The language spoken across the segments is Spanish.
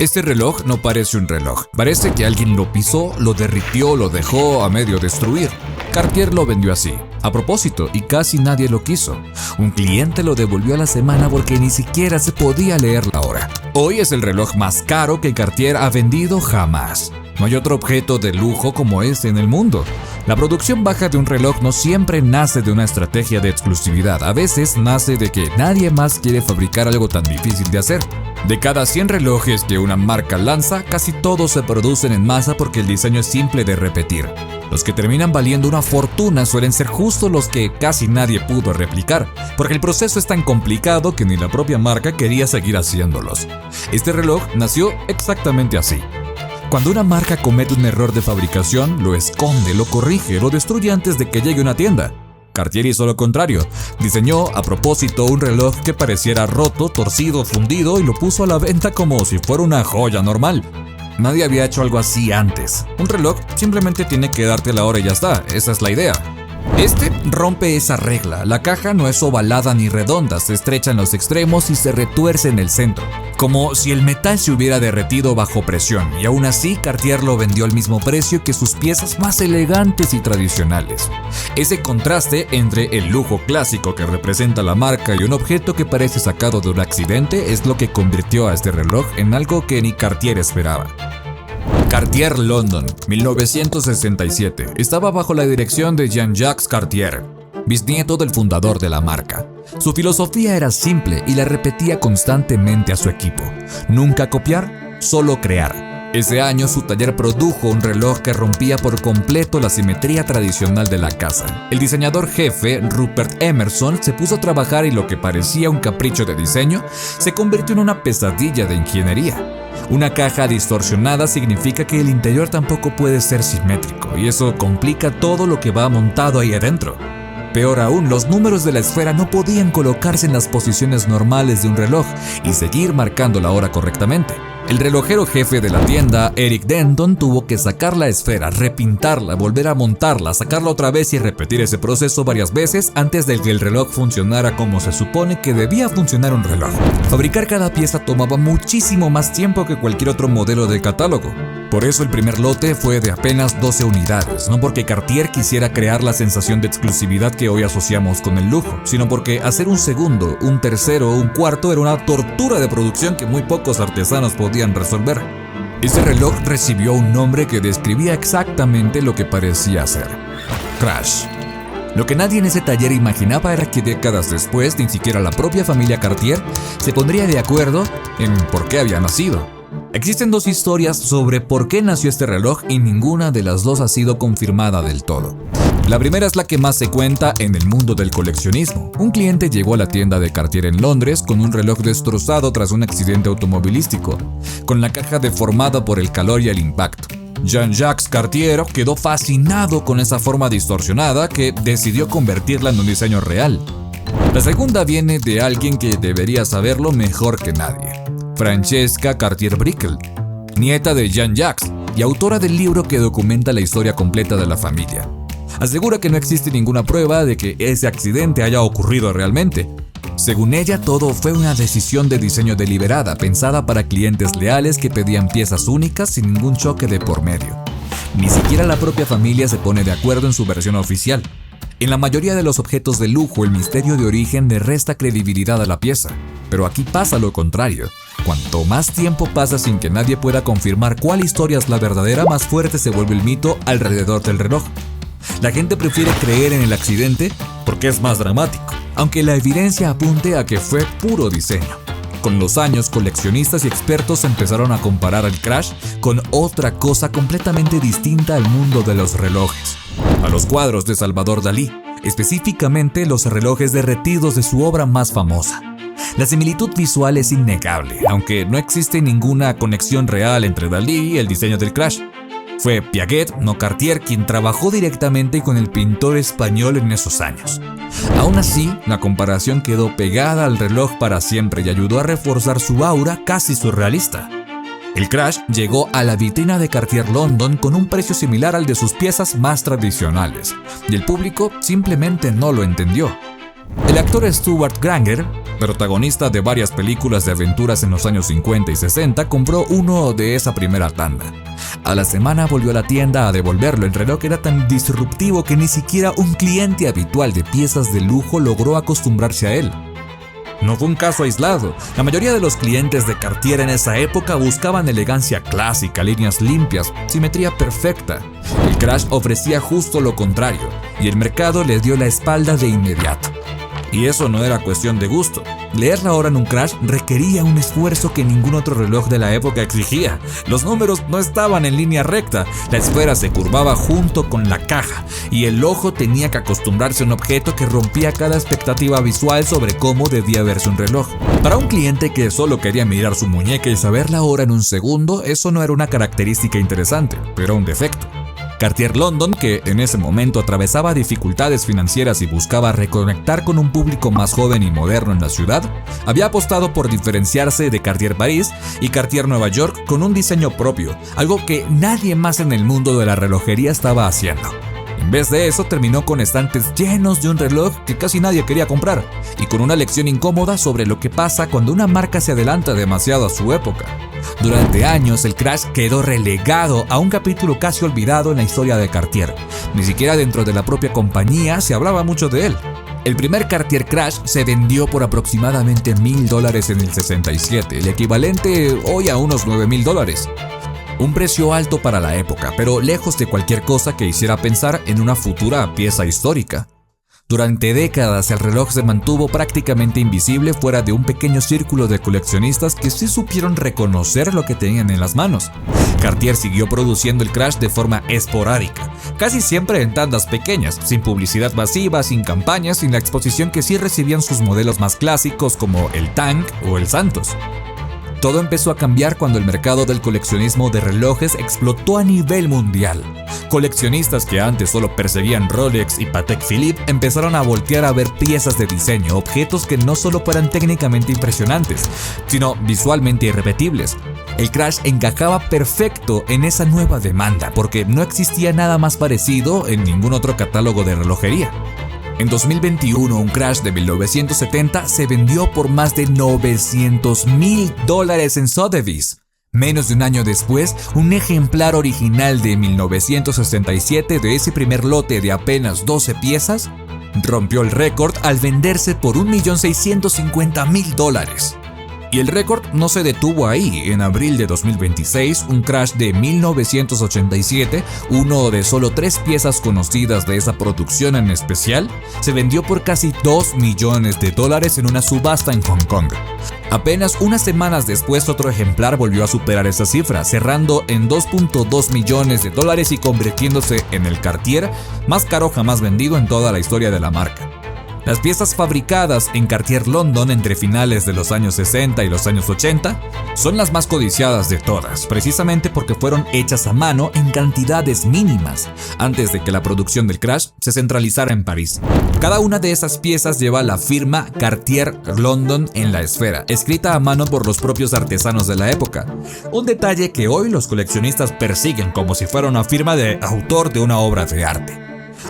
Este reloj no parece un reloj, parece que alguien lo pisó, lo derritió, lo dejó a medio destruir. Cartier lo vendió así, a propósito, y casi nadie lo quiso. Un cliente lo devolvió a la semana porque ni siquiera se podía leer la hora. Hoy es el reloj más caro que Cartier ha vendido jamás. No hay otro objeto de lujo como este en el mundo. La producción baja de un reloj no siempre nace de una estrategia de exclusividad, a veces nace de que nadie más quiere fabricar algo tan difícil de hacer. De cada 100 relojes que una marca lanza, casi todos se producen en masa porque el diseño es simple de repetir. Los que terminan valiendo una fortuna suelen ser justo los que casi nadie pudo replicar, porque el proceso es tan complicado que ni la propia marca quería seguir haciéndolos. Este reloj nació exactamente así. Cuando una marca comete un error de fabricación, lo esconde, lo corrige, lo destruye antes de que llegue a una tienda. Cartier hizo lo contrario. Diseñó a propósito un reloj que pareciera roto, torcido, fundido y lo puso a la venta como si fuera una joya normal. Nadie había hecho algo así antes. Un reloj simplemente tiene que darte la hora y ya está. Esa es la idea. Este rompe esa regla. La caja no es ovalada ni redonda, se estrecha en los extremos y se retuerce en el centro, como si el metal se hubiera derretido bajo presión, y aún así Cartier lo vendió al mismo precio que sus piezas más elegantes y tradicionales. Ese contraste entre el lujo clásico que representa la marca y un objeto que parece sacado de un accidente es lo que convirtió a este reloj en algo que ni Cartier esperaba. Cartier London, 1967. Estaba bajo la dirección de Jean-Jacques Cartier, bisnieto del fundador de la marca. Su filosofía era simple y la repetía constantemente a su equipo. Nunca copiar, solo crear. Ese año su taller produjo un reloj que rompía por completo la simetría tradicional de la casa. El diseñador jefe, Rupert Emerson, se puso a trabajar y lo que parecía un capricho de diseño se convirtió en una pesadilla de ingeniería. Una caja distorsionada significa que el interior tampoco puede ser simétrico, y eso complica todo lo que va montado ahí adentro. Peor aún, los números de la esfera no podían colocarse en las posiciones normales de un reloj y seguir marcando la hora correctamente. El relojero jefe de la tienda, Eric Denton, tuvo que sacar la esfera, repintarla, volver a montarla, sacarla otra vez y repetir ese proceso varias veces antes de que el reloj funcionara como se supone que debía funcionar un reloj. Fabricar cada pieza tomaba muchísimo más tiempo que cualquier otro modelo de catálogo. Por eso el primer lote fue de apenas 12 unidades, no porque Cartier quisiera crear la sensación de exclusividad que hoy asociamos con el lujo, sino porque hacer un segundo, un tercero o un cuarto era una tortura de producción que muy pocos artesanos podían resolver. Ese reloj recibió un nombre que describía exactamente lo que parecía ser: Crash. Lo que nadie en ese taller imaginaba era que décadas después, ni siquiera la propia familia Cartier se pondría de acuerdo en por qué había nacido. Existen dos historias sobre por qué nació este reloj y ninguna de las dos ha sido confirmada del todo. La primera es la que más se cuenta en el mundo del coleccionismo. Un cliente llegó a la tienda de Cartier en Londres con un reloj destrozado tras un accidente automovilístico, con la caja deformada por el calor y el impacto. Jean-Jacques Cartier quedó fascinado con esa forma distorsionada que decidió convertirla en un diseño real. La segunda viene de alguien que debería saberlo mejor que nadie: Francesca Cartier-Braeckele, nieta de Jean-Jacques y autora del libro que documenta la historia completa de la familia. Asegura que no existe ninguna prueba de que ese accidente haya ocurrido realmente. Según ella, todo fue una decisión de diseño deliberada, pensada para clientes leales que pedían piezas únicas sin ningún choque de por medio. Ni siquiera la propia familia se pone de acuerdo en su versión oficial. En la mayoría de los objetos de lujo, el misterio de origen le resta credibilidad a la pieza. Pero aquí pasa lo contrario. Cuanto más tiempo pasa sin que nadie pueda confirmar cuál historia es la verdadera, más fuerte se vuelve el mito alrededor del reloj. La gente prefiere creer en el accidente porque es más dramático, aunque la evidencia apunte a que fue puro diseño. Con los años, coleccionistas y expertos empezaron a comparar el Crash con otra cosa completamente distinta al mundo de los relojes: a los cuadros de Salvador Dalí, específicamente los relojes derretidos de su obra más famosa. La similitud visual es innegable, aunque no existe ninguna conexión real entre Dalí y el diseño del Crash. Fue Piaget, no Cartier, quien trabajó directamente con el pintor español en esos años. Aún así, la comparación quedó pegada al reloj para siempre y ayudó a reforzar su aura casi surrealista. El Crash llegó a la vitrina de Cartier London con un precio similar al de sus piezas más tradicionales, y el público simplemente no lo entendió. El actor Stuart Granger, protagonista de varias películas de aventuras en los años 50 y 60, compró uno de esa primera tanda. A la semana volvió a la tienda a devolverlo. El reloj era tan disruptivo que ni siquiera un cliente habitual de piezas de lujo logró acostumbrarse a él. No fue un caso aislado. La mayoría de los clientes de Cartier en esa época buscaban elegancia clásica, líneas limpias, simetría perfecta. El Crash ofrecía justo lo contrario, y el mercado le dio la espalda de inmediato. Y eso no era cuestión de gusto. Leer la hora en un Crash requería un esfuerzo que ningún otro reloj de la época exigía. Los números no estaban en línea recta, la esfera se curvaba junto con la caja, y el ojo tenía que acostumbrarse a un objeto que rompía cada expectativa visual sobre cómo debía verse un reloj. Para un cliente que solo quería mirar su muñeca y saber la hora en un segundo, eso no era una característica interesante, pero un defecto. Cartier London, que en ese momento atravesaba dificultades financieras y buscaba reconectar con un público más joven y moderno en la ciudad, había apostado por diferenciarse de Cartier París y Cartier Nueva York con un diseño propio, algo que nadie más en el mundo de la relojería estaba haciendo. En vez de eso, terminó con estantes llenos de un reloj que casi nadie quería comprar, y con una lección incómoda sobre lo que pasa cuando una marca se adelanta demasiado a su época. Durante años, el Crash quedó relegado a un capítulo casi olvidado en la historia de Cartier. Ni siquiera dentro de la propia compañía se hablaba mucho de él. El primer Cartier Crash se vendió por aproximadamente $1,000 en el 67, el equivalente hoy a unos $9,000. Un precio alto para la época, pero lejos de cualquier cosa que hiciera pensar en una futura pieza histórica. Durante décadas el reloj se mantuvo prácticamente invisible fuera de un pequeño círculo de coleccionistas que sí supieron reconocer lo que tenían en las manos. Cartier siguió produciendo el Crash de forma esporádica, casi siempre en tandas pequeñas, sin publicidad masiva, sin campañas, sin la exposición que sí recibían sus modelos más clásicos como el Tank o el Santos. Todo empezó a cambiar cuando el mercado del coleccionismo de relojes explotó a nivel mundial. Coleccionistas que antes solo perseguían Rolex y Patek Philippe empezaron a voltear a ver piezas de diseño, objetos que no solo fueran técnicamente impresionantes, sino visualmente irrepetibles. El Crash encajaba perfecto en esa nueva demanda porque no existía nada más parecido en ningún otro catálogo de relojería. En 2021, un Crash de 1970 se vendió por más de $900,000 en Sotheby's. Menos de un año después, un ejemplar original de 1967 de ese primer lote de apenas 12 piezas rompió el récord al venderse por $1,650,000. Y el récord no se detuvo ahí. En abril de 2026, un Crash de 1987, uno de solo 3 piezas conocidas de esa producción en especial, se vendió por casi $2 millones en una subasta en Hong Kong. Apenas unas semanas después, otro ejemplar volvió a superar esa cifra, cerrando en $2.2 millones y convirtiéndose en el Cartier más caro jamás vendido en toda la historia de la marca. Las piezas fabricadas en Cartier London entre finales de los años 60 y los años 80 son las más codiciadas de todas, precisamente porque fueron hechas a mano en cantidades mínimas, antes de que la producción del Crash se centralizara en París. Cada una de esas piezas lleva la firma Cartier London en la esfera, escrita a mano por los propios artesanos de la época. Un detalle que hoy los coleccionistas persiguen como si fuera una firma de autor de una obra de arte.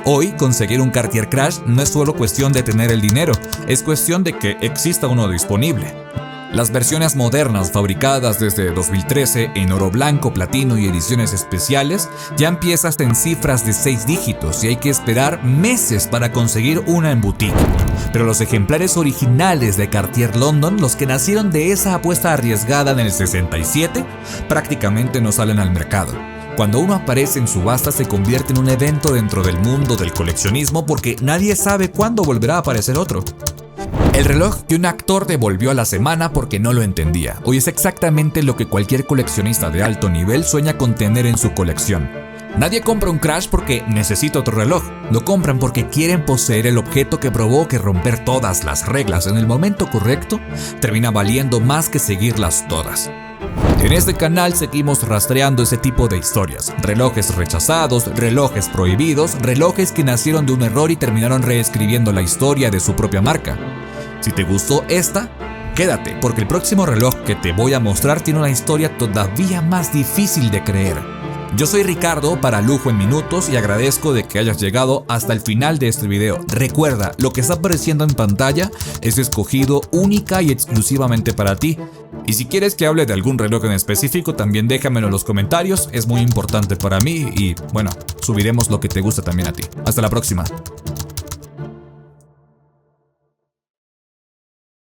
Hoy, conseguir un Cartier Crash no es solo cuestión de tener el dinero, es cuestión de que exista uno disponible. Las versiones modernas, fabricadas desde 2013 en oro blanco, platino y ediciones especiales, ya empiezan hasta en cifras de 6 dígitos y hay que esperar meses para conseguir una en boutique. Pero los ejemplares originales de Cartier London, los que nacieron de esa apuesta arriesgada en el 67, prácticamente no salen al mercado. Cuando uno aparece en subasta se convierte en un evento dentro del mundo del coleccionismo porque nadie sabe cuándo volverá a aparecer otro. El reloj que un actor devolvió a la semana porque no lo entendía. Hoy es exactamente lo que cualquier coleccionista de alto nivel sueña con tener en su colección. Nadie compra un Crash porque necesita otro reloj. Lo compran porque quieren poseer el objeto que provoque romper todas las reglas en el momento correcto. Termina valiendo más que seguirlas todas. En este canal seguimos rastreando ese tipo de historias. Relojes rechazados, relojes prohibidos, relojes que nacieron de un error y terminaron reescribiendo la historia de su propia marca. Si te gustó esta, quédate, porque el próximo reloj que te voy a mostrar tiene una historia todavía más difícil de creer. Yo soy Ricardo para Lujo en Minutos y agradezco de que hayas llegado hasta el final de este video. Recuerda, lo que está apareciendo en pantalla es escogido única y exclusivamente para ti. Y si quieres que hable de algún reloj en específico, también déjamelo en los comentarios, es muy importante para mí y bueno, subiremos lo que te gusta también a ti. Hasta la próxima.